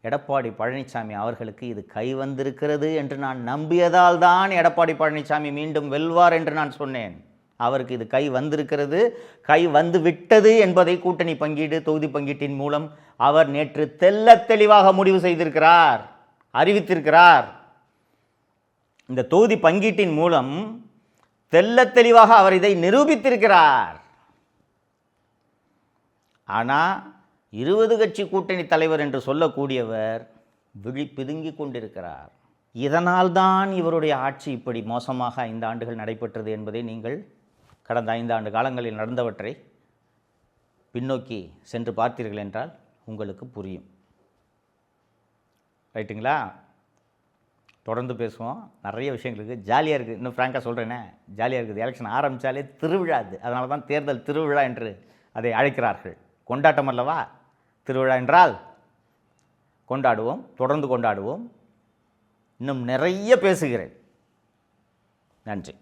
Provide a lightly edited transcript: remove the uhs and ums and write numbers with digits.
எடப்பாடி பழனிசாமி அவர்களுக்கு இது கை வந்திருக்கிறது என்று நான் நம்பியதால் தான் எடப்பாடி பழனிசாமி மீண்டும் வெல்வார் என்று நான் சொன்னேன். அவருக்கு இது கை வந்திருக்கிறது, கை வந்து விட்டது என்பதை கூட்டணி பங்கீடு, தொகுதி பங்கீட்டின் மூலம் அவர் நேற்று தெள்ளத் தெளிவாக முடிவு செய்திருக்கிறார், அறிவித்திருக்கிறார். இந்த தொகுதி பங்கீட்டின் மூலம் தெள்ளத் தெளிவாக அவர் இதை நிரூபித்திருக்கிறார். ஆனால் 20 கட்சி கூட்டணி தலைவர் என்று சொல்லக்கூடியவர் விழி பிதுங்கி கொண்டிருக்கிறார். இதனால்தான் இவருடைய ஆட்சி இப்படி மோசமாக 5 ஆண்டுகள் நடைபெற்றது என்பதை நீங்கள் கடந்த 5 ஆண்டு காலங்களில் நடந்தவற்றை பின்னோக்கி சென்று பார்த்தீர்கள் என்றால் உங்களுக்கு புரியும். ரைட்டுங்களா? தொடர்ந்து பேசுவோம். நிறைய விஷயங்களுக்கு ஜாலியாக இருக்குது. இன்னும் ஃப்ராங்காக சொல்கிறேனே, ஜாலியாக இருக்குது. எலெக்ஷன் ஆரம்பித்தாலே திருவிழா. அது அதனால தான் தேர்தல் திருவிழா என்று அதை அழைக்கிறார்கள். கொண்டாட்டம் அல்லவா திருவிழா என்றால்? கொண்டாடுவோம், தொடர்ந்து கொண்டாடுவோம். இன்னும் நிறைய பேசுகிறேன். நன்றி.